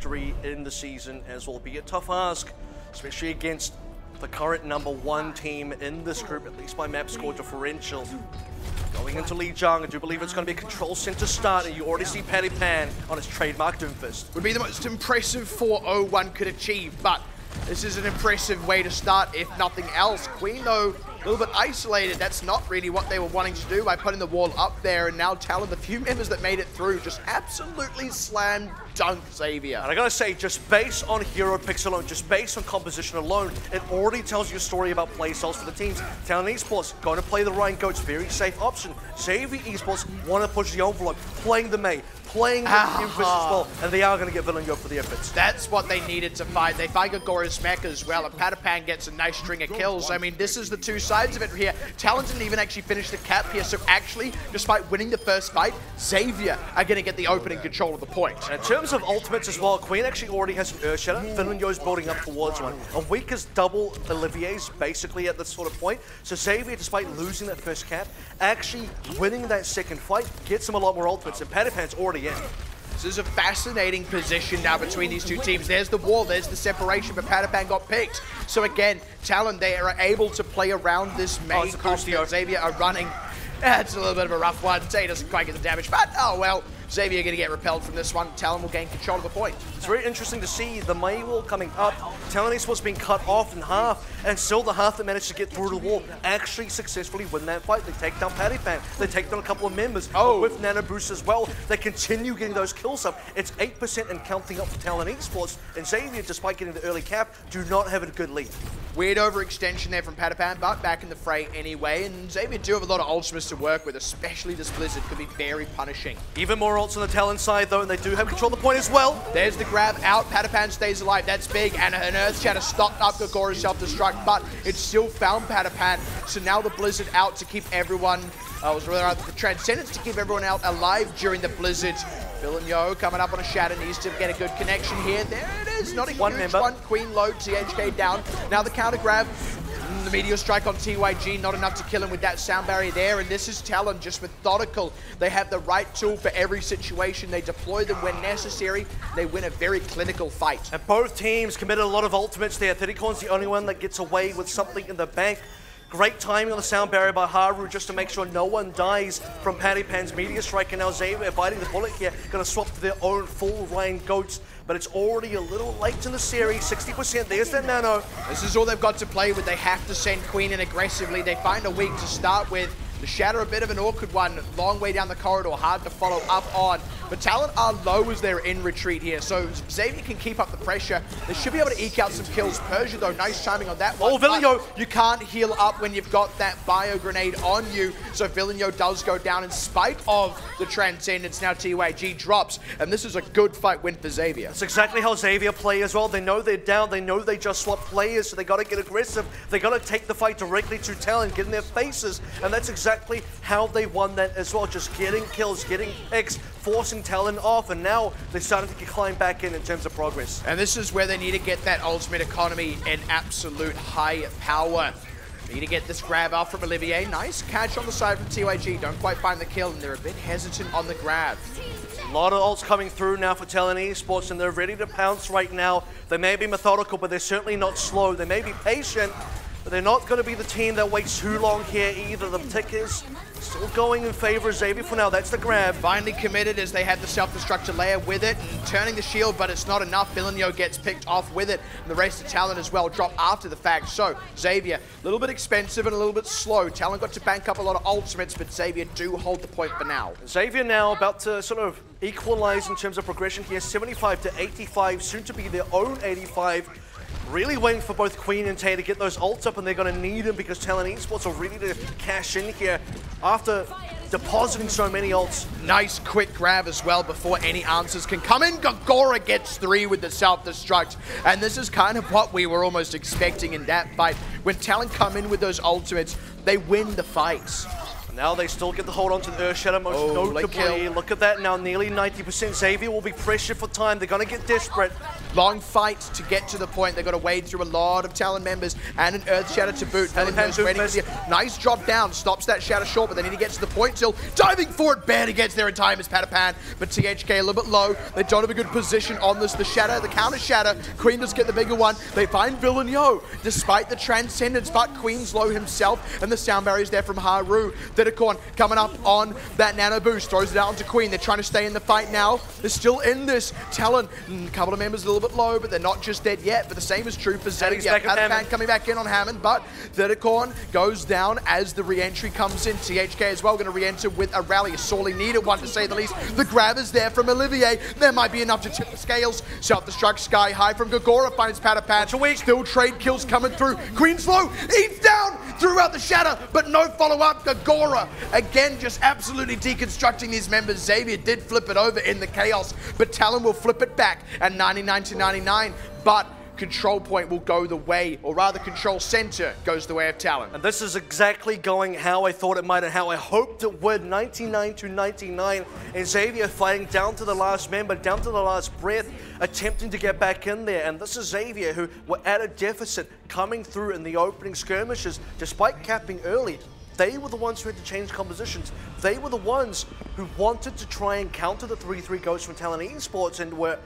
victory in the season, as will be a tough ask, especially against the current #1 team in this group, at least by map score differential. Going into Lijiang, I do believe it's going to be a control center start, and you already see Patty Pan on its trademark Doomfist. Would be the most impressive 4-0-1 could achieve, but this is an impressive way to start, if nothing else. Queen, though, a little bit isolated. That's not really what they were wanting to do by putting the wall up there, and now Talon, the few members that made it through, just absolutely slam dunk Xavier. And I gotta say, just based on hero picks alone, just based on composition alone, it already tells you a story about play styles for the teams. Talon Esports going to play the Ryan Goats, very safe option. Xavier Esports want to push the envelope, playing the Mei, playing the Doomfist as well, and they are going to get Villanyo for the efforts. That's what they needed to fight. They fight Gogora's mech as well, and Patapan gets a nice string of kills. I mean, this is the two sides of it here. Talon didn't even actually finish the cap here, so actually, despite winning the first fight, Xavier are going to get the opening control of the point. And in terms of ultimates as well, Queen actually already has an Earthshatter. Villanyo's building up towards one. A weak is double Olivier's basically at this sort of point. So Xavier, despite losing that first cap, actually winning that second fight gets him a lot more ultimates, and Patapan's already in. This is a fascinating position now between these two teams. There's the wall, there's the separation, but Patapan got picked. So again, Talon, they are able to play around this main conflict. Xavier are running. It's a little bit of a rough one. Tay doesn't quite get the damage, but oh well. Xavier going to get repelled from this one. Talon will gain control of the point. It's very interesting to see the Mei wall coming up. Talon Esports being cut off in half, and still the half that managed to get through the wall actually successfully win that fight. They take down Patty Pan. They take down a couple of members. With Nano Boost as well. They continue getting those kills up. It's 8% and counting up for Talon Esports. And Xavier, despite getting the early cap, do not have a good lead. Weird overextension there from Patapan, but back in the fray anyway. And Xavier do have a lot of ultimates to work with, especially this Blizzard could be very punishing. Even more ults on the Talon side though, and they do have control of the point as well. There's the grab out. Patapan stays alive. That's big, and an Earthshatter stopped up Gogora's self-destruct, but it still found Patapan. So now the Blizzard out to keep everyone, the Transcendence to keep everyone out alive during the Blizzard. Villanyo coming up on a shatter, needs to get a good connection here. There it is, not a huge one. Queen low, THK down. Now the counter grab. The Meteor Strike on TYG, not enough to kill him with that sound barrier there, and this is Talon, just methodical. They have the right tool for every situation. They deploy them when necessary. They win a very clinical fight. And both teams committed a lot of ultimates there. 30corn's the only one that gets away with something in the bank. Great timing on the sound barrier by Haru just to make sure no one dies from Patty Pan's Meteor Strike, and now Xavier biting the bullet here, going to swap to their own full Ryan Goats, but it's already a little late in the series, 60%, there's that nano. This is all they've got to play with. They have to send Queen in aggressively. They find a weak to start with. The shatter, a bit of an awkward one, long way down the corridor, hard to follow up on. But Talon are low as they're in retreat here, so Xavier can keep up the pressure. They should be able to eke out some kills. Persia, though, nice timing on that one. Oh, Villanyo! You can't heal up when you've got that bio grenade on you, so Villanyo does go down in spite of the Transcendence. Now TYG drops, and this is a good fight win for Xavier. That's exactly how Xavier play as well. They know they're down, they know they just swapped players, so they got to get aggressive. They got to take the fight directly to Talon, get in their faces, and that's exactly how they won that as well. Just getting kills, getting picks, forcing Talon off, and now they're starting to climb back in terms of progress. And this is where they need to get that ultimate economy in absolute high power. Need to get this grab out from Olivier. Nice catch on the side from TYG. Don't quite find the kill, and they're a bit hesitant on the grab. A lot of ults coming through now for Talon Esports, and they're ready to pounce right now. They may be methodical, but they're certainly not slow. They may be patient, but they're not going to be the team that waits too long here either. The tick is still going in favor of Xavier for now. That's the grab. Finally committed as they had the self-destructor layer with it, and turning the shield, but it's not enough. Villanyo gets picked off with it, and the race to Talon as well drop after the fact. So Xavier, a little bit expensive and a little bit slow. Talon got to bank up a lot of ultimates, but Xavier do hold the point for now. Xavier now about to sort of equalize in terms of progression here. 75 to 85, soon to be their own 85. Really waiting for both Queen and Tay to get those ults up, and they're going to need them because Talon Esports are ready to cash in here after depositing so many ults. Nice quick grab as well before any answers can come in. Gogora gets 3 with the self-destruct, and this is kind of what we were almost expecting in that fight. When Talon come in with those ultimates, they win the fights. Now they still get the hold on to the Earthshatter, most notably. Look at that now, nearly 90%. Xavier will be pressured for time. They're going to get desperate. Long fight to get to the point. They've got to wade through a lot of Talon members and an Earth Shatter to boot. Nice drop down, stops that Shatter short, but they need to get to the point still. Diving for it, barely gets there in time as Patapan, but THK a little bit low. They don't have a good position on this. The Shatter, the counter Shatter. Queen does get the bigger one. They find Villeneuve, despite the Transcendence, but Queen's low himself, and the sound barrier's there from Haru. Thittercorn coming up on that nano boost, throws it out onto Queen. They're trying to stay in the fight now. They're still in this. Talon, a couple of members a little bit low, but they're not just dead yet. But the same is true for Xavier. Patapan coming back in on Hammond, but Thittercorn goes down as the re-entry comes in. THK as well going to re-enter with a rally, a sorely needed one to say the least. The grab is there from Olivier. There might be enough to tip the scales. Self-destruct sky high from Gagora finds Patapan. Still trade kills coming through. Queen's low, eats down throughout the Shatter, but no follow-up. Gagora again just absolutely deconstructing these members. Xavier did flip it over in the chaos, but Talon will flip it back at 99 to 99. But control point will go the way, or rather control center goes the way of Talon. And this is exactly going how I thought it might and how I hoped it would. 99 to 99, and Xavier fighting down to the last member, down to the last breath, attempting to get back in there. And this is Xavier, who were at a deficit coming through in the opening skirmishes, despite capping early. They were the ones who had to change compositions. They were the ones who wanted to try and counter the 3-3 ghost from Talon Esports and were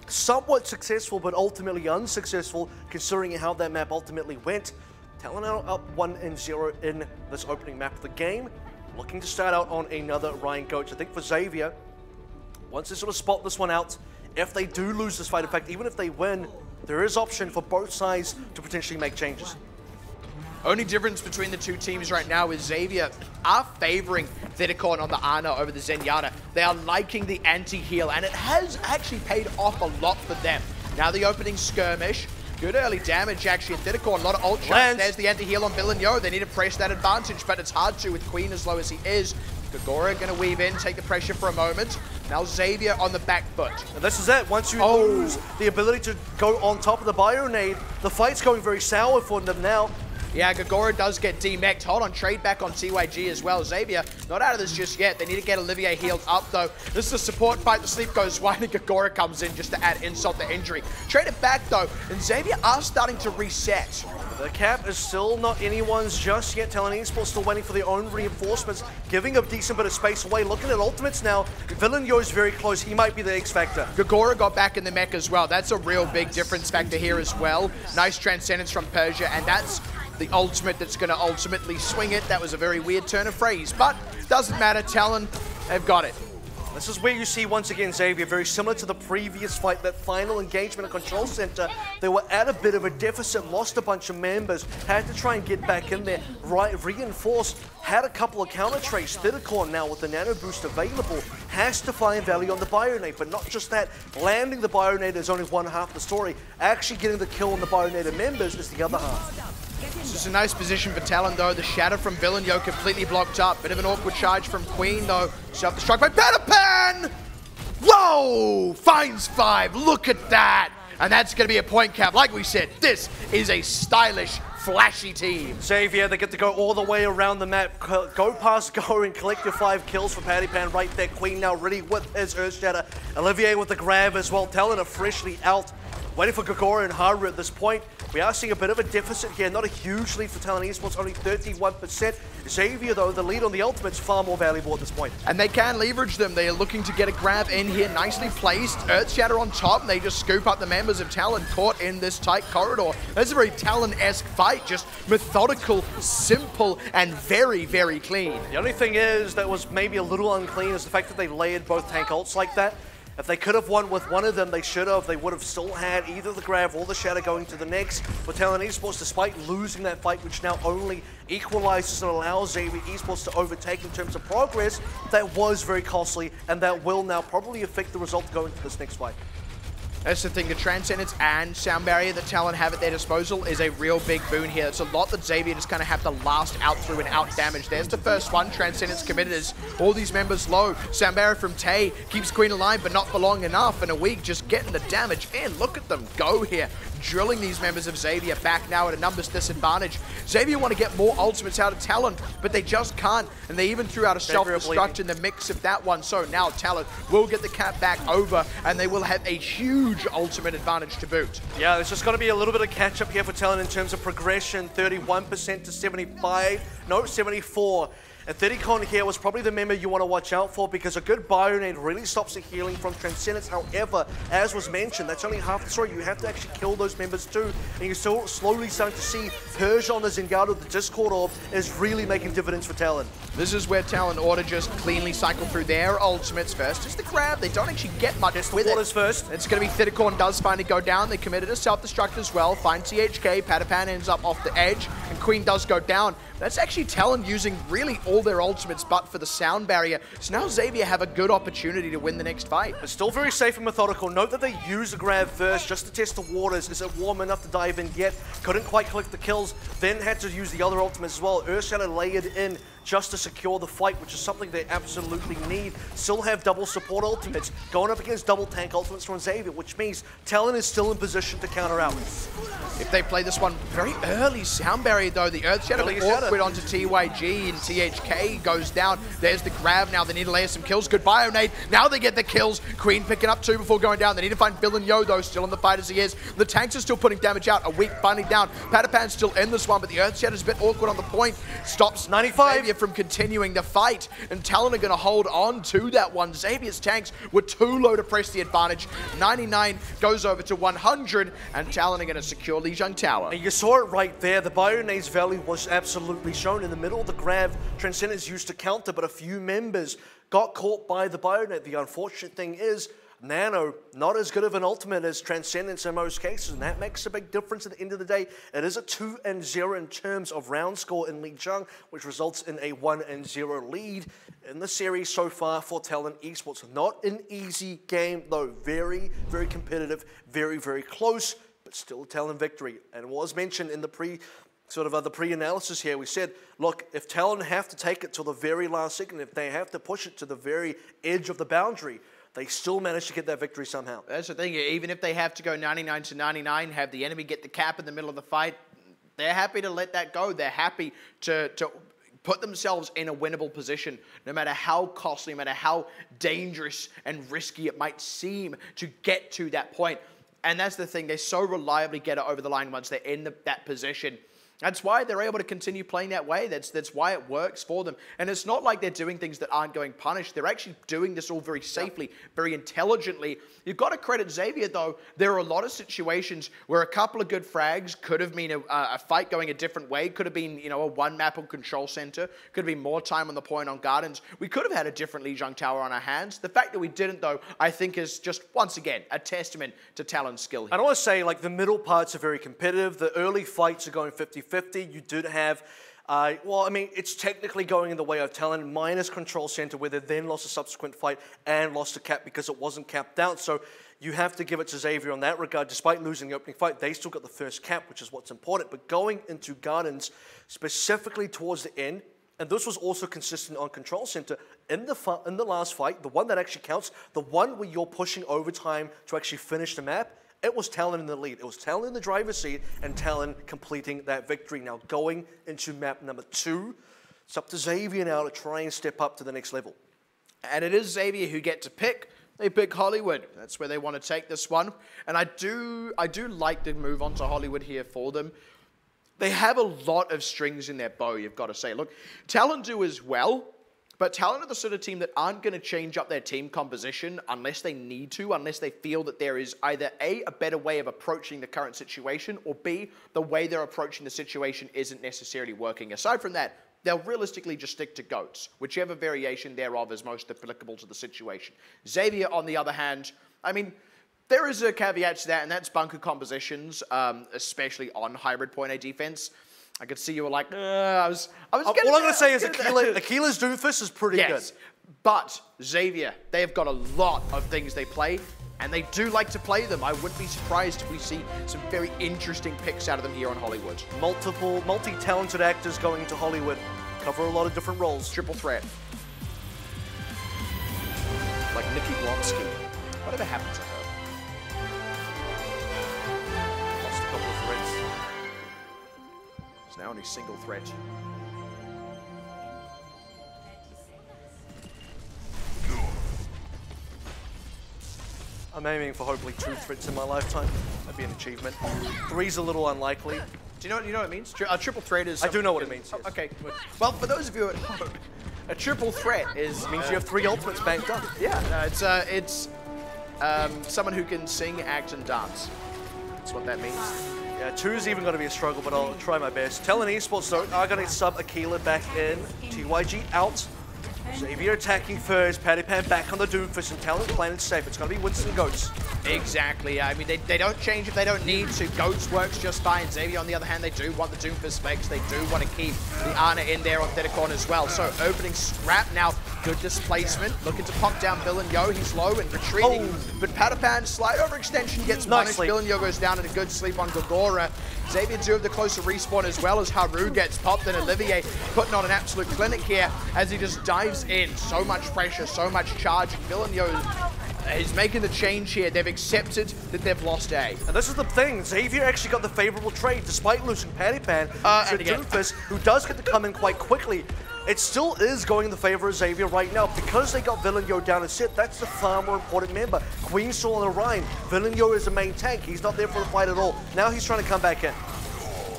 somewhat successful, but ultimately unsuccessful, considering how that map ultimately went. Talon are up 1-0 in this opening map of the game, looking to start out on another Ryan coach. I think for Xavier, once they sort of spot this one out, if they do lose this fight, in fact, even if they win, there is option for both sides to potentially make changes. Only difference between the two teams right now is Xavier are favoring Thittercorn on the Ana over the Zenyatta. They are liking the anti-heal, and it has actually paid off a lot for them. Now the opening skirmish, good early damage actually in Thittercorn, a lot of ult shots. There's the anti-heal on Villeneuve. They need to press that advantage, but it's hard to with Queen as low as he is. Gagora going to weave in, take the pressure for a moment. Now Xavier on the back foot. And this is it. Once you lose the ability to go on top of the Bionade, the fight's going very sour for them now. Yeah, Gagora does get demeched. Hold on, trade back on TYG as well. Xavier, not out of this just yet. They need to get Olivier healed up, though. This is a support fight. The sleep goes wide, and Gagora comes in just to add insult to injury. Trade it back, though, and Xavier are starting to reset. The cap is still not anyone's just yet. Talon Esports still waiting for their own reinforcements, giving a decent bit of space away. Looking at ultimates now, Villeneuve's very close. He might be the X factor. Gagora got back in the mech as well. That's a real big difference factor here as well. Nice transcendence from Persia, and that's the ultimate that's going to ultimately swing it. That was a very weird turn of phrase, but doesn't matter. Talon, they've got it. This is where you see, once again, Xavier, very similar to the previous fight, that final engagement at Control Center. They were at a bit of a deficit, lost a bunch of members, had to try and get back in there, reinforced, had a couple of counter trades. Thittercorn now with the nano boost available has to find value on the Bionade, but not just that. Landing the Bionade is only one half the story. Actually getting the kill on the Bionade members is the other half. This is a nice position for Talon, though. The Shatter from Villeneuve completely blocked up. Bit of an awkward charge from Queen, though. Self-destruct by Patapan! Whoa! Finds 5. Look at that! And that's going to be a point cap. Like we said, this is a stylish, flashy team. Xavier, they get to go all the way around the map. Go past Go and collect your 5 kills for Patapan right there. Queen now ready with his Earth Shatter. Olivier with the grab as well. Talon are freshly out. Waiting for Gagora and Haru at this point. We are seeing a bit of a deficit here. Not a huge lead for Talon Esports, only 31%. Xavier, though, the lead on the ultimate's far more valuable at this point. And they can leverage them. They are looking to get a grab in here. Nicely placed. Earth Shatter on top, and they just scoop up the members of Talon caught in this tight corridor. That's a very Talon-esque fight. Just methodical, simple, and very, very clean. The only thing is that was maybe a little unclean is the fact that they layered both tank ults like that. If they could have won with one of them, they should have. They would have still had either the grab or the Shatter going to the next. For Talon Esports, despite losing that fight, which now only equalizes and allows Xavier Esports to overtake in terms of progress, that was very costly, and that will now probably affect the result going to this next fight. That's the thing, the Transcendence and Sound Barrier that Talon have at their disposal is a real big boon here. It's a lot that Xavier just kind of have to last out through and out damage. There's the first one, Transcendence committed as all these members low. Sound Barrier from Tay keeps Queen alive, but not for long enough. And a week just getting the damage in. Look at them go here. Drilling these members of Xavier back now at a numbers disadvantage. Xavier want to get more ultimates out of Talon, but they just can't. And they even threw out a self-destruct in the mix of that one. So now Talon will get the cap back over, and they will have a huge huge ultimate advantage to boot. Yeah, there's just got to be a little bit of catch-up here for Talon in terms of progression. 31% to 75, no, 74. And 30con here was probably the member you want to watch out for because a good Bionade really stops the healing from Transcendence. However, as was mentioned, that's only half the story. You have to actually kill those members too. And you're still slowly starting to see Purge on the Zingado, the Discord Orb, is really making dividends for Talon. This is where Talon ought to just cleanly cycle through their ultimates first. Just the grab, they don't actually get much with it. First. It's going to be Thitticorn does finally go down. They committed a self-destruct as well. Find THK, Patapan ends up off the edge, and Queen does go down. That's actually Talon using really all their ultimates but for the sound barrier. So now Xavier have a good opportunity to win the next fight. But still very safe and methodical. Note that they use the grab first just to test the waters. Is it warm enough to dive in yet? Couldn't quite collect the kills. Then had to use the other ultimates as well. Earthshatter layered in just to secure the fight, which is something they absolutely need. Still have double support ultimates. Going up against double tank ultimates from Xavier, which means Talon is still in position to counter out. If they play this one very early, sound barrier though, the Earthshatter awkward onto TYG and THK goes down. There's the grab now. They need to layer some kills. Good Bionade. Now they get the kills. Queen picking up 2 before going down. They need to find Bill and Yo though, still in the fight as he is. The tanks are still putting damage out. A weak finally down. Patapan's still in this one, but the Earthshatter's a bit awkward on the point. Stops 95. Xavier from continuing the fight, and Talon are going to hold on to that one. Xavier's tanks were too low to press the advantage. 99 goes over to 100, and Talon are going to secure Lijiang Tower. And you saw it right there. The Bionade's value was absolutely shown in the middle of the grab. Transcendence used to counter, but a few members got caught by the Bionade. The unfortunate thing is, Nano, not as good of an ultimate as Transcendence in most cases, and that makes a big difference at the end of the day. It is a 2-0 in terms of round score in Lijiang, which results in a 1-0 lead in the series so far for Talon Esports. Not an easy game, though. Very, very competitive, very, very close, but still a Talon victory. And it was mentioned in the pre-analysis here, we said, look, if Talon have to take it till the very last second, if they have to push it to the very edge of the boundary, they still managed to get that victory somehow. That's the thing. Even if they have to go 99 to 99, have the enemy get the cap in the middle of the fight, they're happy to let that go. They're happy to put themselves in a winnable position, no matter how costly, no matter how dangerous and risky it might seem to get to that point. And that's the thing. They so reliably get it over the line once they're in that position. That's why they're able to continue playing that way. That's why it works for them. And it's not like they're doing things that aren't going punished. They're actually doing this all very safely, very intelligently. You've got to credit Xavier, though. There are a lot of situations where a couple of good frags could have been a fight going a different way. Could have been, a one map on Control Center. Could have been more time on the point on Gardens. We could have had a different Lijiang Tower on our hands. The fact that we didn't, though, I think is just, once again, a testament to Talon's skill here. I want to say, the middle parts are very competitive. The early fights are going 50-50. You did have, it's technically going in the way of Talon minus Control Center, where they then lost a subsequent fight and lost a cap because it wasn't capped out. So you have to give it to Xavier on that regard. Despite losing the opening fight, they still got the first cap, which is what's important. But going into Gardens, specifically towards the end, and this was also consistent on Control Center, in the last fight, the one that actually counts, the one where you're pushing overtime to actually finish the map, it was Talon in the lead. It was Talon in the driver's seat and Talon completing that victory. Now going into map number 2, it's up to Xavier now to try and step up to the next level. And it is Xavier who get to pick. They pick Hollywood. That's where they want to take this one. And I do like to move on to Hollywood here for them. They have a lot of strings in their bow, you've got to say. Look, Talon do as well. But Talon are the sort of team that aren't going to change up their team composition unless they need to, unless they feel that there is either A, a better way of approaching the current situation, or B, the way they're approaching the situation isn't necessarily working. Aside from that, they'll realistically just stick to GOATs, whichever variation thereof is most applicable to the situation. Xavier, on the other hand, there is a caveat to that, and that's bunker compositions, especially on hybrid point A defense. I could see you were like, I was all I'm going to say is Aquila's Doomfist is pretty good. But Xavier, they have got a lot of things they play, and they do like to play them. I wouldn't be surprised if we see some very interesting picks out of them here on Hollywood. Multi-talented actors going to Hollywood. Cover a lot of different roles. Triple threat. Like Nikki Blonsky. Whatever happened to her? Lost a couple of threads. It's now only single threat. I'm aiming for hopefully 2 threats in my lifetime. That'd be an achievement. 3's a little unlikely. Do you know what it means? A triple threat is... I do know what it means, yes. Okay, good. Well, for those of you at home, a triple threat means you have 3 ultimates banked up. Yeah, it's someone who can sing, act, and dance. That's what that means. Yeah, 2's even going to be a struggle, but I'll try my best. Talon Esports, though, are going to sub Aquila back in. TYG out. Xavier attacking first. Pattypan back on the Doomfist, and Talon playing it safe. It's going to be Winston Goats. Exactly. I mean, they don't change if they don't need to. Goats works just fine. Xavier, on the other hand, they do want the Doomfist specs. They do want to keep the Ana in there on Theticon as well. So opening scrap now. Good displacement. Looking to pop down Villeneuve. He's low and retreating. Oh. But Pattypan, slight overextension, gets punished. Villeneuve goes down in a good sleep on Gogora. Xavier do have the closer respawn as well as Haru gets popped, and Olivier putting on an absolute clinic here as he just dives in. So much pressure, so much charge. Villeneuve is making the change here. They've accepted that they've lost A. And this is the thing. Xavier actually got the favorable trade despite losing Pattypan to Doomfist, who does get to come in quite quickly. It still is going in the favor of Xavier right now because they got Villeneuve down and sit. That's the far more important member. Queen's still on the Rhine. Villeneuve is the main tank. He's not there for the fight at all. Now he's trying to come back in.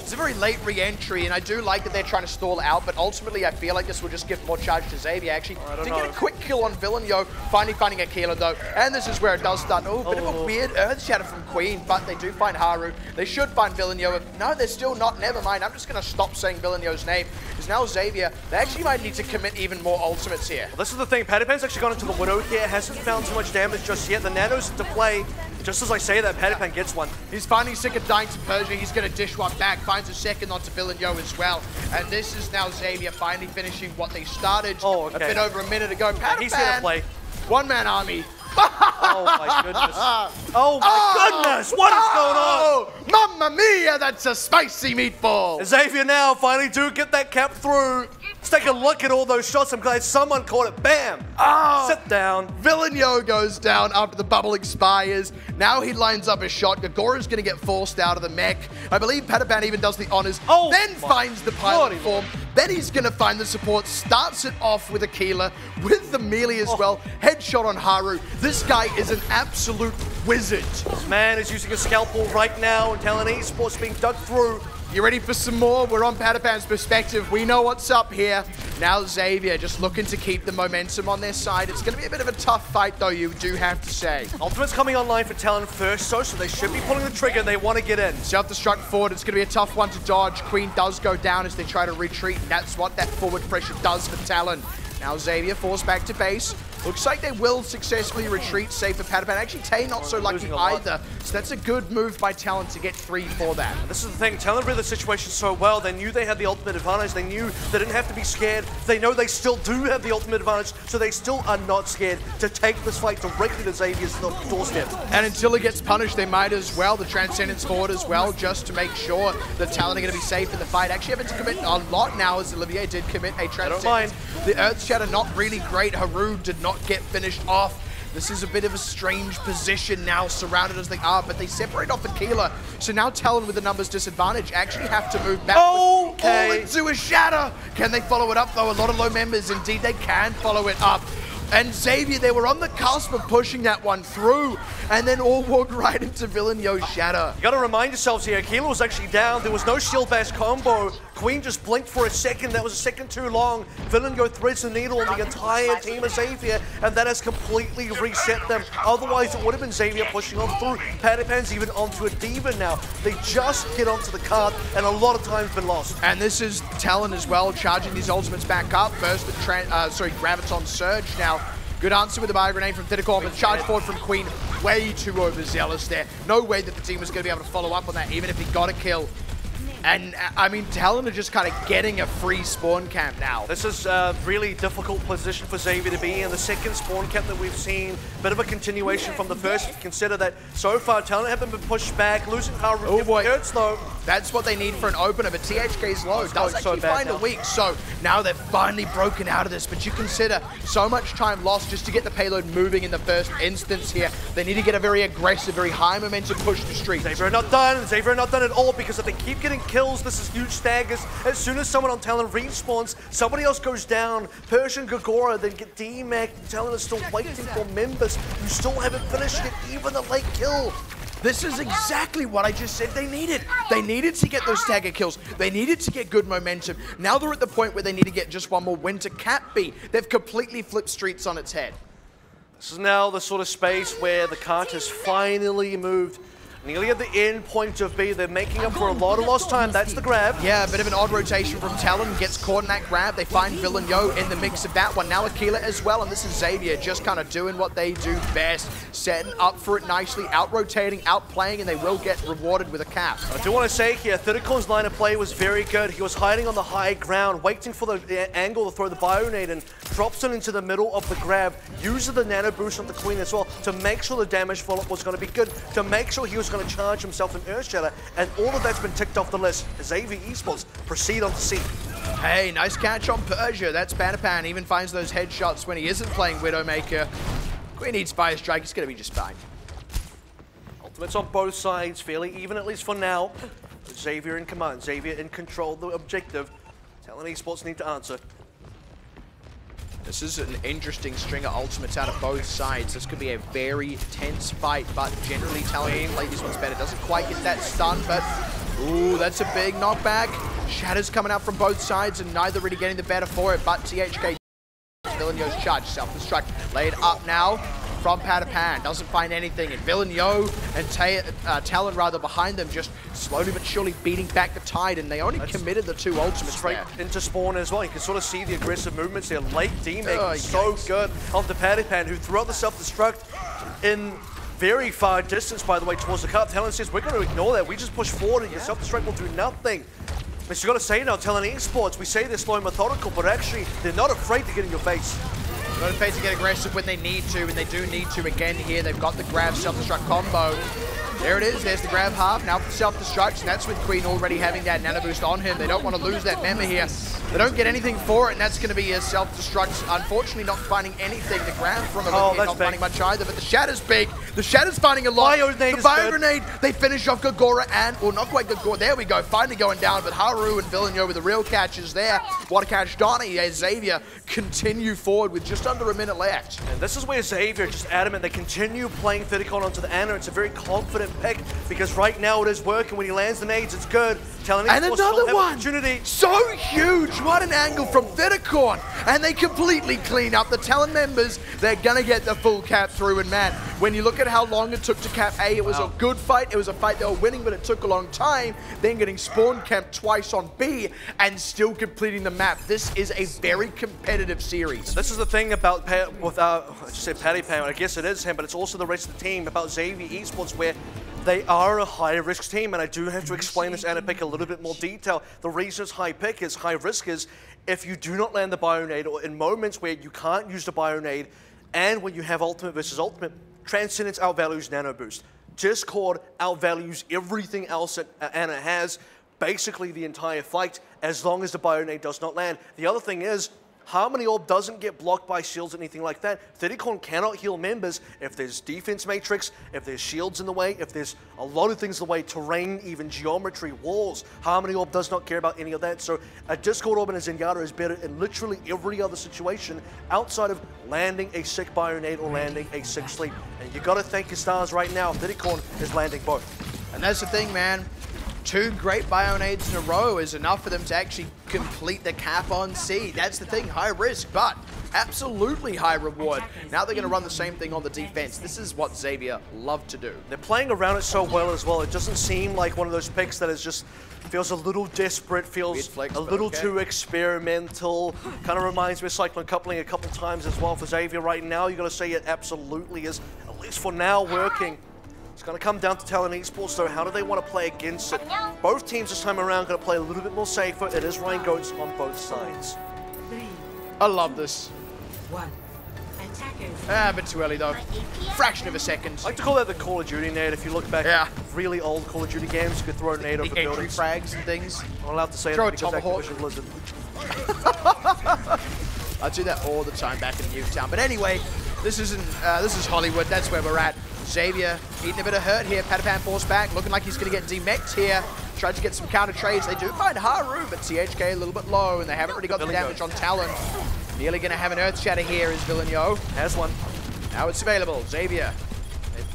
It's a very late re-entry, and I do like that they're trying to stall out, but ultimately I feel like this will just give more charge to Xavier. Actually, to get a quick kill on Villeneuve, finally finding Aquila though, and this is where it does start. Oh, bit of a weird Earth Shatter from Queen, but they do find Haru. They should find Villeneuve. No, they're still not. Never mind. I'm just going to stop saying Villeneuve's name, because now Xavier, they actually might need to commit even more ultimates here. Well, this is the thing. Pattypan's actually gone into the Widow here. Hasn't found too much damage just yet. The Nano's to play. Just as I say that, Pattypan gets one. He's finally sick of dying to Persia. He's going to dish one back. Finds a second onto Villeneuve as well. And this is now Xavier finally finishing what they started a bit over a minute ago. Pattypan, he's here to play. One-man army. Oh my goodness. Oh my goodness. What is going on? Mamma mia, that's a spicy meatball. Xavier now finally do get that cap through. Let's take a look at all those shots. I'm glad someone caught it. Bam. Sit down. Villeneuve goes down after the bubble expires. Now he lines up a shot. Gogora's going to get forced out of the mech. I believe Pattypan even does the honors. Then finds the pilot form. Then he's going to find the support. Starts it off with Aquila, with the melee as well. Headshot on Haru. This guy is an absolute wizard. This man is using a scalpel right now, and Talon Esports being dug through. You ready for some more? We're on Pattypan's perspective. We know what's up here. Now Xavier just looking to keep the momentum on their side. It's going to be a bit of a tough fight, though, you do have to say. Ultimate's coming online for Talon first, so they should be pulling the trigger. They want to get in. Self-destruct forward. It's going to be a tough one to dodge. Queen does go down as they try to retreat. That's what that forward pressure does for Talon. Now Xavier forced back to base. Looks like they will successfully retreat safe for Pattypan. Actually, Tay not so lucky either. So that's a good move by Talon to get 3 for that. This is the thing. Talon read the situation so well. They knew they had the ultimate advantage. They knew they didn't have to be scared. They know they still do have the ultimate advantage, so they still are not scared to take this fight directly to Xavier's doorstep. And until he gets punished, they might as well. The Transcendence forward as well, just to make sure that Talon are going to be safe in the fight. Actually having to commit a lot now, as Olivier did commit a Transcendence. The Earth Shatter not really great. Haru did not get finished off. This is a bit of a strange position now, surrounded as they are, but they separate off Aquila. So now Talon with the numbers disadvantage actually have to move back all into a shatter. Can they follow it up though? A lot of low members, indeed they can follow it up. And Xavier, they were on the cusp of pushing that one through, and then all walked right into Villeneuve's shatter. You got to remind yourselves here, Aquila was actually down. There was no shield bash combo. Queen just blinked for a second. That was a second too long. Villeneuve threads the needle on the entire team of Xavier, and that has completely reset them. Otherwise, it would have been Xavier pushing on through. Pattypan's even onto a Diva now. They just get onto the card, and a lot of time's been lost. And this is Talon as well, charging these ultimates back up. First with Graviton Surge now. Good answer with the bio grenade from Theticon, but charge forward from Queen. Way too overzealous there. No way that the team was going to be able to follow up on that, even if he got a kill. And, I mean, Talon are just kind of getting a free spawn camp now. This is a really difficult position for Xavier to be in. The second spawn camp that we've seen, bit of a continuation from the first. Consider that so far, Talon haven't been pushed back. Losing Haru hurts, though. That's what they need for an opener, but THK's low. Does actually find a weak, so now they're finally broken out of this. But you consider so much time lost just to get the payload moving in the first instance here. They need to get a very aggressive, very high momentum push to street. Xavier are not done. Xavier are not done at all, because if they keep getting kills. This is huge staggers. As soon as someone on Talon respawns, somebody else goes down. Persian, Gagora, then get D-Mac. Talon is still waiting for members who still haven't finished it, even the late kill. This is exactly what I just said they needed. They needed to get those stagger kills. They needed to get good momentum. Now they're at the point where they need to get just one more win to cap B. They've completely flipped Streets on its head. This is now the sort of space where the cart has finally moved nearly at the end point of B. They're making up for a lot of lost time. That's the grab. Yeah, a bit of an odd rotation from Talon. Gets caught in that grab. They find Villeneuve in the mix of that one. Now Aquila as well. And this is Xavier just kind of doing what they do best. Setting up for it nicely. Out-rotating, out-playing, and they will get rewarded with a cap. I do want to say here, Therikon's line of play was very good. He was hiding on the high ground, waiting for the angle to throw the Bionade and drops it into the middle of the grab. Uses the nano boost on the Queen as well to make sure the damage follow-up was going to be good, to make sure he was going to charge himself in Earthshatter, and all of that's been ticked off the list. Xavier Esports proceed on to C. Hey, nice catch on Persia. That's Panapan. Even finds those headshots when he isn't playing Widowmaker. Queen needs Fire Strike. It's going to be just fine. Ultimates on both sides, fairly even at least for now. Xavier in command, Xavier in control of the objective. Talon Esports need to answer. This is an interesting string of ultimates out of both sides. This could be a very tense fight, but generally Talon can play these ones better. Doesn't quite get that stun, but ooh, that's a big knockback. Shatters coming out from both sides, and neither really getting the better for it, but THK Villeneuve's charge, self-destruct, laid up now from Patapan, doesn't find anything, and Villeneuve and Talon rather behind them, just slowly but surely beating back the tide, and they only committed the two ultimates straight there. Into spawn as well. You can sort of see the aggressive movements there. Late D-Mac so good onto Patapan, who threw out the self-destruct in very far distance, by the way, towards the cart. Talon says, we're going to ignore that. We just push forward, and your self-destruct will do nothing. But you got to say now, Talon Esports, we say they're slow and methodical, but actually, they're not afraid to get in your face. Not afraid to get aggressive when they need to, and they do need to again here. They've got the grab self-destruct combo. There it is, there's the grab half, now for self-destruct, and that's with Queen already having that nano boost on him. They don't want to lose that member here. They don't get anything for it, and that's going to be a self-destruct. Unfortunately, not finding anything. The grab from it, not finding much either, but the Shatter's big. The Shatter's finding a lot. The Bio Grenade, they finish off Gagora and, well, not quite Gagora, there we go, finally going down, but Haru and Villeneuve with the real catches there. What a catch, Donnie, as Xavier continue forward with just under a minute left. And this is where Xavier just adamant. They continue playing Thiricon onto the Ana. It's a very confident pick because right now it is working. When he lands the nades, it's good. And another one! So huge! What an angle from Thericorn! And they completely clean up the Talon members. They're gonna get the full cap through, and man, when you look at how long it took to cap A, it was a good fight. It was a fight they were winning, but it took a long time. Then getting spawn camped twice on B and still completing the map. This is a very competitive series. This is the thing about, I just said Patty Pan, I guess it is him, but it's also the rest of the team, about Xavier Esports, where they are a high-risk team, and I do have to explain this Ana pick a little bit more detail. The reason it's high risk is if you do not land the Bionade, or in moments where you can't use the Bionade, and when you have ultimate versus ultimate, Transcendence outvalues Nano Boost. Discord outvalues everything else that Ana has, basically the entire fight, as long as the Bionade does not land. The other thing is, Harmony Orb doesn't get blocked by shields or anything like that. Thericorn cannot heal members if there's defense matrix, if there's shields in the way, if there's a lot of things in the way, terrain, even geometry, walls. Harmony Orb does not care about any of that. So a Discord Orb and a Zenyatta is better in literally every other situation outside of landing a sick Bionade or landing a sick sleep. And you got to thank your stars right now. Thericorn is landing both. And that's the thing, man. 2 great Bionades in a row is enough for them to actually complete the cap on C. That's the thing, high risk, but absolutely high reward. Now they're going to run the same thing on the defense. This is what Xavier love to do. They're playing around it so well as well. It doesn't seem like one of those picks that is just feels a little desperate, feels a little too experimental. Kind of reminds me of Cyclone Coupling a couple times as well for Xavier right now. You got to say it absolutely is, at least for now, working. It's going to come down to Talon Esports, though. How do they want to play against it? Both teams this time around going to play a little bit more safer. It is Ryan Goats on both sides. I love this. 1. Attackers. A bit too early, though. Fraction of a second. I like to call that the Call of Duty nade. If you look back at really old Call of Duty games, you could throw a nade over buildings. Frags and things. I'm not allowed to say throw that a because tomahawk. Blizzard. I do that all the time back in Newtown. But anyway, this is Hollywood. That's where we're at. Xavier eating a bit of hurt here. Patapan forced back, looking like he's going to get demeched here. Tried to get some counter trades. They do find Haru, but THK a little bit low, and they haven't really got the damage on Talon. Nearly going to have an Earth Shatter here is Villeneuve. Has one. Now it's available. Xavier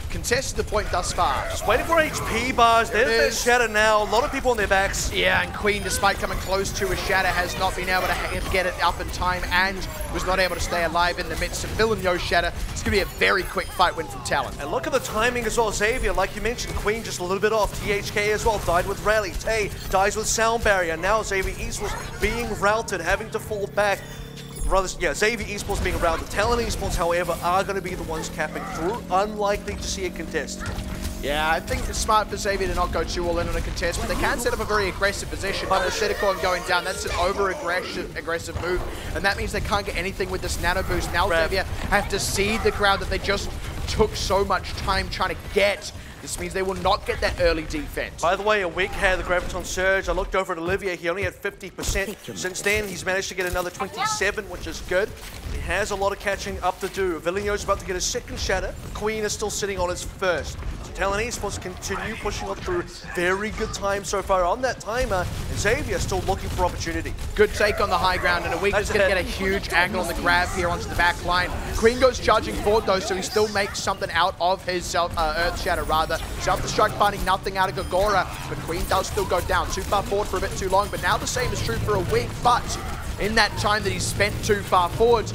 contested the point thus far. Just waiting for HP bars. There's that Shatter now. A lot of people on their backs. Yeah, and Queen, despite coming close to a Shatter, has not been able to get it up in time and was not able to stay alive in the midst of Villeneuve's Shatter. It's going to be a very quick fight win from Talon. And look at the timing as well. Xavier, like you mentioned, Queen just a little bit off. THK as well, died with Rally. Tay dies with Sound Barrier. Now Xavier Esports being routed, having to fall back. Xavier Esports being routed. Talon Esports, however, are going to be the ones capping through. Unlikely to see a contest. Yeah, I think it's smart for Xavier to not go too all in on a contest, but they can set up a very aggressive position. But with Citycorn going down, that's an aggressive move, and that means they can't get anything with this nano boost. Now Xavier have to seed the crowd that they just took so much time trying to get. This means they will not get that early defense. By the way, a week had the Graviton Surge. I looked over at Olivier. He only had 50%. Since then, he's managed to get another 27, which is good. He has a lot of catching up to do. Villeneuve's about to get his second Shatter. Queen is still sitting on his first. So Talon Esports continue pushing on through. Very good time so far on that timer. And Xavier still looking for opportunity. Good take on the high ground, and a week is going to get a huge angle on the grab here onto the back line. Queen goes charging forward though, so he still makes something out of his Earth Shatter rather. Self-destruct finding nothing out of Gogora, but Queen does still go down. Too far forward for a bit too long, but now the same is true for a week. But in that time that he's spent too far forward,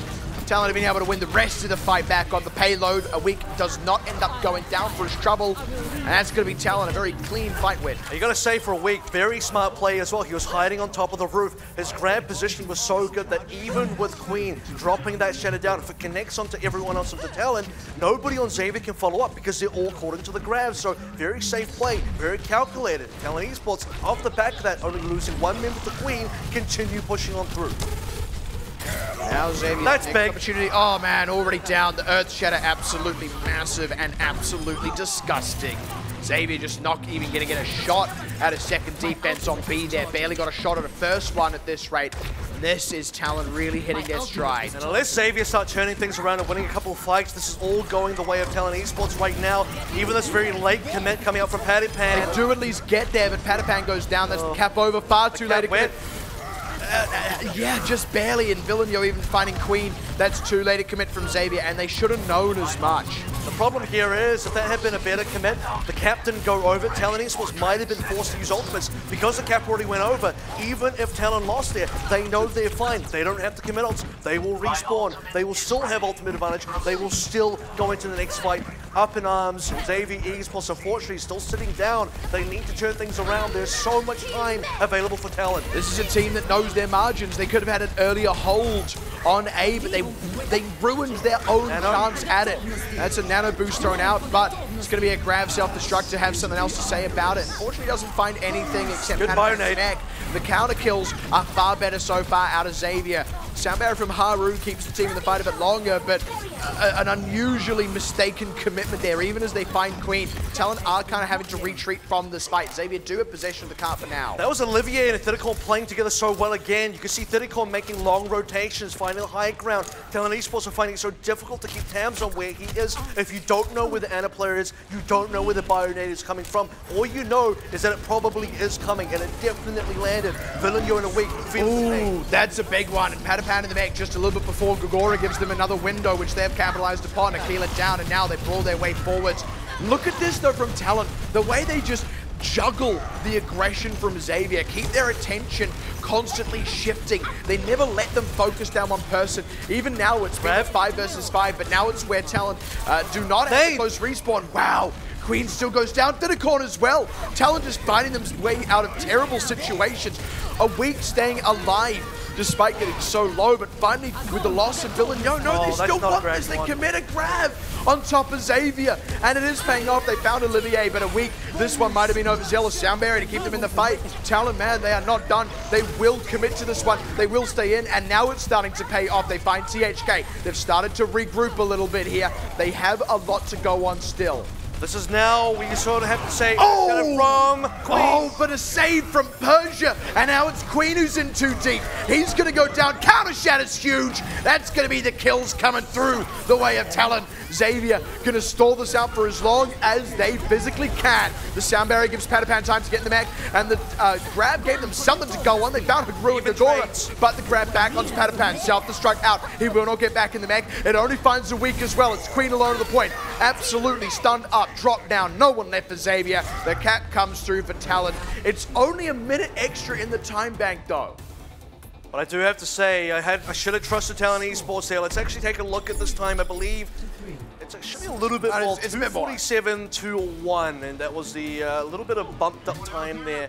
Talon have been able to win the rest of the fight back on the payload. A week does not end up going down for his trouble, and that's going to be Talon, a very clean fight win. You got to say for a week, very smart play as well. He was hiding on top of the roof. His grab position was so good that even with Queen dropping that Shatter down, if it connects onto everyone else of the Talon, nobody on Xavier can follow up because they're all caught into the grab. So very safe play, very calculated. Talon Esports, off the back of that, only losing one member to Queen, continue pushing on through. Now Xavier, that's big opportunity. Oh man, already down. The Earth Shatter absolutely massive and absolutely disgusting. Xavier just not even going to get a shot at a second defense on B there. Barely got a shot at a first one at this rate. This is Talon really hitting their stride. And unless Xavier start turning things around and winning a couple of fights, this is all going the way of Talon Esports right now. Even this very late commit coming out from Patapan. They do at least get there, but Patapan goes down. That's the cap over. Far too late to commit. Yeah, just barely, and Villeneuve even finding Queen. That's too late to commit from Xavier, and they should have known as much. The problem here is, if that had been a better commit, the cap didn't go over. Talon Esports might have been forced to use ultimates because the cap already went over. Even if Talon lost there, they know they're fine. They don't have to commit ults. They will respawn. They will still have ultimate advantage. They will still go into the next fight up in arms. Xavier Esports, unfortunately, still sitting down. They need to turn things around. There's so much time available for Talon. This is a team that knows their margins. They could have had an earlier hold on A, but they ruined their own chance at it. That's a nano boost thrown out, but it's going to be a grab self-destruct to have something else to say about it. Unfortunately, doesn't find anything except Patapan's neck. The counter kills are far better so far out of Xavier. Soundbarrier from Haru keeps the team in the fight a bit longer, but an unusually mistaken commitment there, even as they find Queen. Talon are kind of having to retreat from this fight. Xavier do have possession of the cart for now. That was Olivier and Thitticorn playing together so well again. You can see Thitticorn making long rotations, finding the high ground. Talon Esports are finding it so difficult to keep tabs on where he is. If you don't know where the Ana player is, you don't know where the Bionade is coming from. All you know is that it probably is coming, and it definitely landed. Villeneuve in a week. Ooh, that's a big one. And Patapan in the mech just a little bit before Gogora gives them another window, which they have capitalized upon to keel it down, and now they brawl their way forwards. Look at this though from Talon, the way they just juggle the aggression from Xavier, keep their attention constantly shifting. They never let them focus down one person. Even now it's been 5 versus 5, but now it's where Talon do not have a close respawn. Wow. Queen still goes down to the corner as well. Talon just finding them way out of terrible situations. A week staying alive despite getting so low, but finally with the loss of Villeneuve, they still want this. They commit a grab on top of Xavier, and it is paying off. They found Olivier, but a week, this one might have been overzealous. Soundbarrier to keep them in the fight. Talon, man, they are not done. They will commit to this one. They will stay in, and now it's starting to pay off. They find THK. They've started to regroup a little bit here. They have a lot to go on still. This is now where you sort of have to say, from Queen. Oh, but a save from Persia. And now it's Queen who's in too deep. He's going to go down. Counter Shatter's huge. That's going to be the kills coming through the way of Talon. Xavier gonna stall this out for as long as they physically can. The sound barrier gives Patapan time to get in the mech, and the grab gave them something to go on. They found Hagru and Gagora, but the grab back onto Patapan. Self-destruct out. He will not get back in the mech. It only finds the weak as well. It's Queen alone at the point. Absolutely stunned up, dropped down. No one left for Xavier. The cap comes through for Talon. It's only a minute extra in the time bank though. But I do have to say, I should have trusted Talon Esports here. Let's actually take a look at this time. I believe it should be a little bit more. It's 2:47-1, and that was the little bit of bumped up time there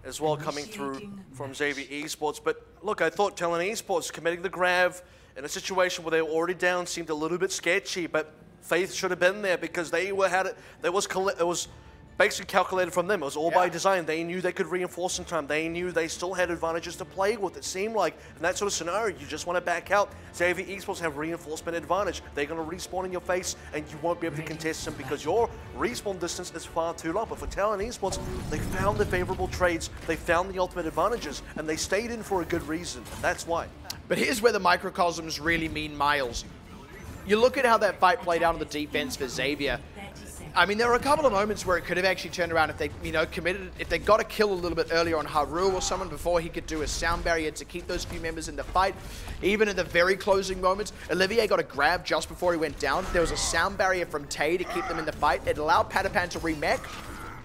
as well coming through from Xavier Esports. But look, I thought Talon Esports committing the grab in a situation where they were already down seemed a little bit sketchy, but Faith should have been there because they had it. It was basically calculated from them. It was all by design. They knew they could reinforce in time. They knew they still had advantages to play with. It seemed like in that sort of scenario, you just want to back out. Xavier Esports have reinforcement advantage. They're going to respawn in your face, and you won't be able to contest them because your respawn distance is far too long. But for Talon Esports, they found the favorable trades. They found the ultimate advantages, and they stayed in for a good reason. That's why. But here's where the microcosms really mean miles. You look at how that fight played out on the defense for Xavier. I mean, there were a couple of moments where it could have actually turned around if they, committed, if they got a kill a little bit earlier on Haru or someone before he could do a sound barrier to keep those few members in the fight. Even in the very closing moments, Olivier got a grab just before he went down. There was a sound barrier from Tay to keep them in the fight. It allowed Patapan to remech,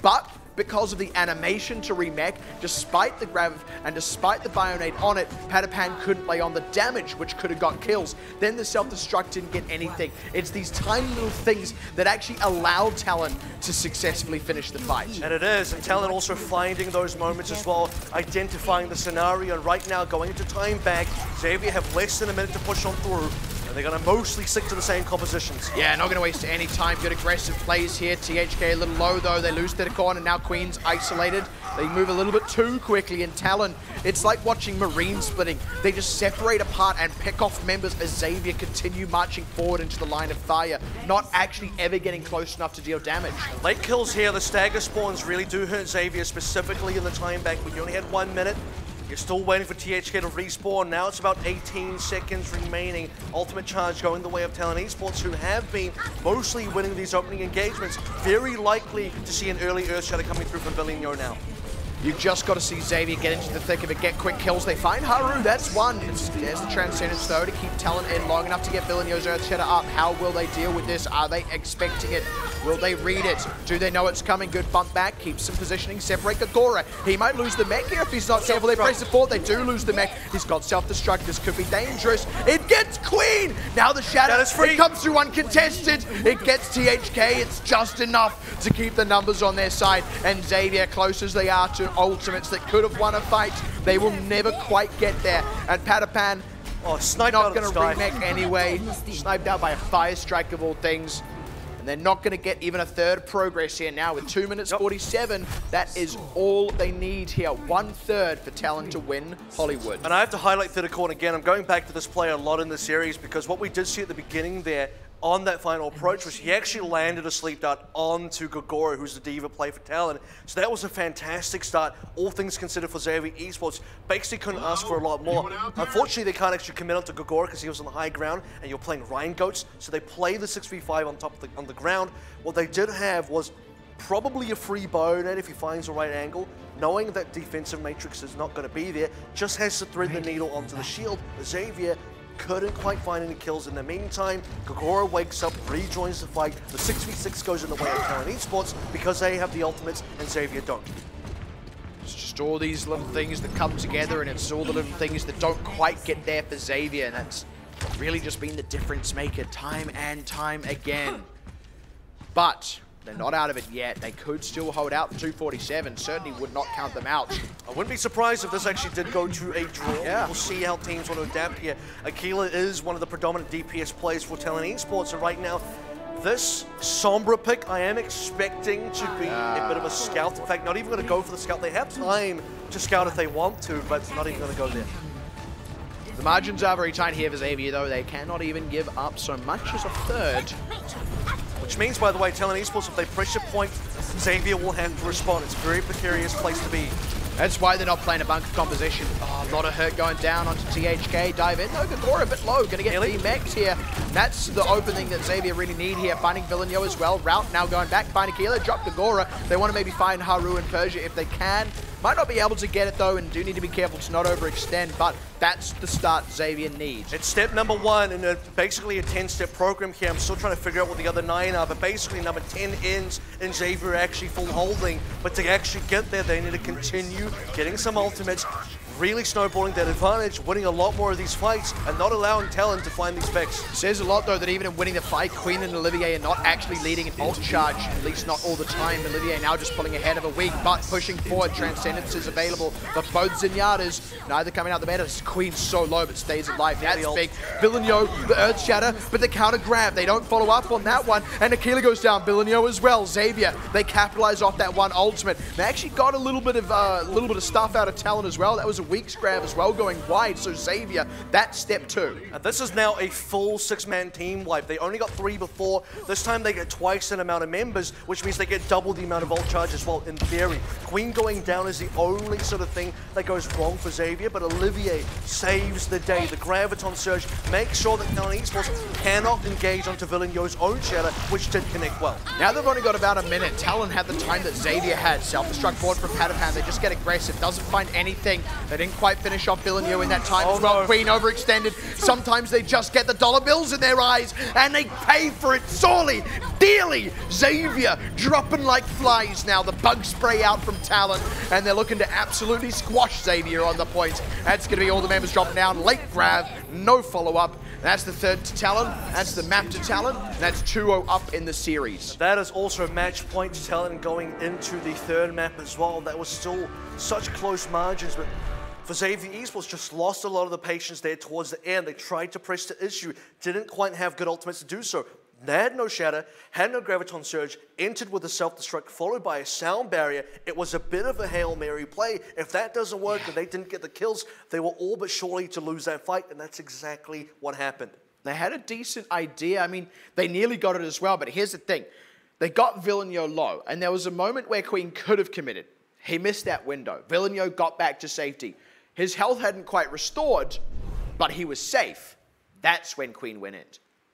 but because of the animation to remech, despite the grab and despite the Bionade on it, Patapan couldn't lay on the damage, which could have got kills. Then the self-destruct didn't get anything. It's these tiny little things that actually allowed Talon to successfully finish the fight. And it is, and Talon also finding those moments as well, identifying the scenario. And right now, going into time back, Xavier have less than a minute to push on through. They're going to mostly stick to the same compositions. Yeah, not going to waste any time. Good aggressive plays here. THK a little low, though. They lose their corner, and now Queen's isolated. They move a little bit too quickly, and Talon, it's like watching Marine splitting. They just separate apart and pick off members as Xavier continue marching forward into the line of fire, not actually ever getting close enough to deal damage. Late kills here. The stagger spawns really do hurt Xavier, specifically in the time back when you only had 1 minute. You're still waiting for THK to respawn. Now it's about 18 seconds remaining. Ultimate charge going the way of Talon Esports, who have been mostly winning these opening engagements. Very likely to see an early Earthshatter coming through from Villigno now. You've just got to see Xavier get into the thick of it, get quick kills. They find Haru, that's one. There's the Transcendence, though, to keep Talon in long enough to get Villigno's Earthshatter up. How will they deal with this? Are they expecting it? Will they read it? Do they know it's coming? Good bump back, keep some positioning, separate Gagora. He might lose the mech here if he's not careful. They press it forward, they do lose the mech. He's got self-destruct, this could be dangerous. It gets Queen! Now the Shadow, it comes through uncontested. It gets THK, it's just enough to keep the numbers on their side. And Xavier, close as they are to ultimates that could have won a fight, they will never quite get there. And Patapan, sniped not out going of to the sky. remech anyway. Sniped out by a fire strike of all things. And they're not going to get even a third progress here now with 2 minutes 47. That is all they need here. 1/3 for Talon to win Hollywood. And I have to highlight Thittercorn again. I'm going back to this player a lot in the series because what we did see at the beginning there on that final approach was he actually landed a sleep dart onto Gagora, who's the diva play for Talon. So that was a fantastic start, all things considered for Xavier Esports. Basically couldn't ask for a lot more. Unfortunately, they can't actually commit onto Gagora because he was on the high ground and you're playing Rhine Goats, so they play the 6v5 on top of on the ground. What they did have was probably a free Bionade if he finds the right angle, knowing that defensive matrix is not going to be there, just has to thread the needle onto the shield. Xavier couldn't quite find any kills. In the meantime, Gagora wakes up, rejoins the fight. The 6v6 goes in the way of Talon Esports because they have the ultimates and Xavier don't. It's just all these little things that come together, and it's all the little things that don't quite get there for Xavier, and that's really just been the difference maker time and time again. But they're not out of it yet. They could still hold out the 247. Certainly would not count them out. I wouldn't be surprised if this actually did go to a draw. Yeah. We'll see how teams want to adapt here. Aquila is one of the predominant DPS players for Talon Esports, and right now, this Sombra pick, I am expecting to be a bit of a scout. In fact, not even going to go for the scout. They have time to scout if they want to, but not even going to go there. The margins are very tiny here for Xavier, though. They cannot even give up so much as a third. Which means, by the way, Talon Esports, if they pressure point, Xavier will have to respond. It's a very precarious place to be. That's why they're not playing a bunker composition. Oh, a lot of hurt going down onto THK. Dive in. No, Gagora a bit low. Going to get V-Max here. That's the opening that Xavier really need here. Finding Villeneuve as well. Route now going back. Find Aquila. Drop Gagora. They want to maybe find Haru and Persia if they can. Might not be able to get it though, and do need to be careful to not overextend, but that's the start Xavier needs. It's step number 1 in basically a 10-step program here. I'm still trying to figure out what the other 9 are, but basically number 10 ends in Xavier actually full holding. But to actually get there, they need to continue getting some ultimates, really snowballing that advantage, winning a lot more of these fights, and not allowing Talon to find these picks. Says a lot though that even in winning the fight, Queen and Olivier are not actually leading an ult charge, at least not all the time. Olivier now just pulling ahead of a weak, but pushing forward. Transcendence is available, but both Zenyatta's neither coming out the meta. Queen's so low, but stays alive. That's big. Villeneuve, the Earth Shatter, but the counter grab. They don't follow up on that one, and Aquila goes down. Villeneuve as well. Xavier, they capitalize off that one ultimate. They actually got a little bit of stuff out of Talon as well. That was a weak grab as well, going wide. So Xavier, that's step 2. And this is now a full 6-man team wipe. They only got 3 before. This time they get twice the amount of members, which means they get double the amount of ult charge as well, in theory. Queen going down is the only sort of thing that goes wrong for Xavier, but Olivier saves the day. The Graviton Surge makes sure that Talon Esports cannot engage onto Villeneuve's own shatter, which did connect well. Now they've only got about a minute. Talon had the time that Xavier had. Self-destruct board from Patapan. They just get aggressive. Doesn't find anything. They didn't quite finish off Villeneuve in that time as well. No. Queen overextended. Sometimes they just get the dollar bills in their eyes, and they pay for it sorely, dearly. Xavier dropping like flies now. The bug spray out from Talon, and they're looking to absolutely squash Xavier on the points. That's going to be all the members dropping down. Late grab, no follow-up. That's the third to Talon. That's the map to Talon. That's 2-0 up in the series. That is also a match point to Talon going into the third map as well. That was still such close margins, but for Xavier Esports, just lost a lot of the patience there towards the end. They tried to press the issue, didn't quite have good ultimates to do so. They had no shatter, had no Graviton Surge, entered with a self-destruct followed by a sound barrier. It was a bit of a Hail Mary play. If that doesn't work and they didn't get the kills, they were all but surely to lose that fight, and that's exactly what happened. They had a decent idea. I mean, they nearly got it as well, but here's the thing. They got Villeneuve low, and there was a moment where Queen could have committed. He missed that window. Villeneuve got back to safety. His health hadn't quite restored, but he was safe. That's when Queen went in.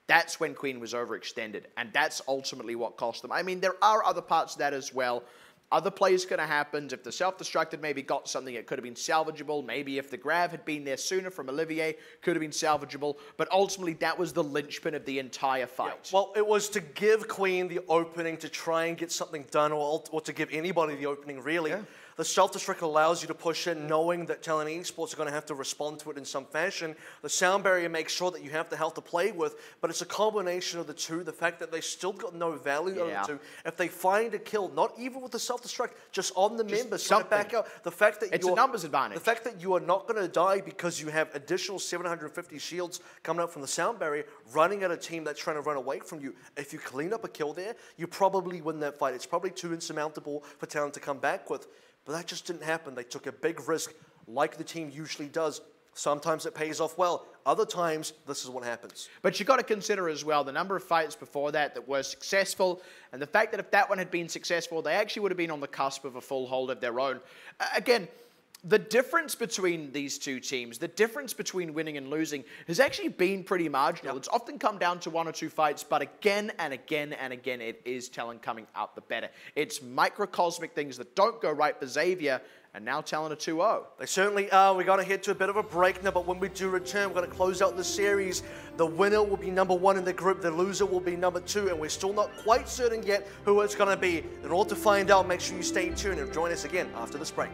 That's when Queen was overextended, and that's ultimately what cost them. I mean, there are other parts of that as well. Other plays could have happened. If the self-destructed maybe got something, it could have been salvageable. Maybe if the grab had been there sooner from Olivier, could have been salvageable. But ultimately, that was the linchpin of the entire fight. Yeah, well, it was to give Queen the opening to try and get something done, or to give anybody the opening, really. Yeah. The self-destruct allows you to push in knowing that Talon Esports are going to have to respond to it in some fashion. The sound barrier makes sure that you have the health to play with, but it's a combination of the two. The fact that they still got no value out of the two. If they find a kill, not even with the self-destruct, just on the members, back out. The fact that it's a numbers advantage. The fact that you are not going to die because you have additional 750 shields coming up from the sound barrier, running at a team that's trying to run away from you. If you clean up a kill there, you probably win that fight. It's probably too insurmountable for Talon to come back with. But that just didn't happen. They took a big risk like the team usually does. Sometimes it pays off well. Other times, this is what happens. But you've got to consider as well the number of fights before that were successful, and the fact that if that one had been successful, they actually would have been on the cusp of a full hold of their own. Again, the difference between these two teams, the difference between winning and losing, has actually been pretty marginal. Yep. It's often come down to 1 or 2 fights, but again and again and again, it is Talon coming out the better. It's microcosmic things that don't go right for Xavier, and now Talon are 2-0. They certainly are. We're going to head to a bit of a break now, but when we do return, we're going to close out the series. The winner will be number 1 in the group. The loser will be number 2, and we're still not quite certain yet who it's going to be. In order to find out, make sure you stay tuned and join us again after this break.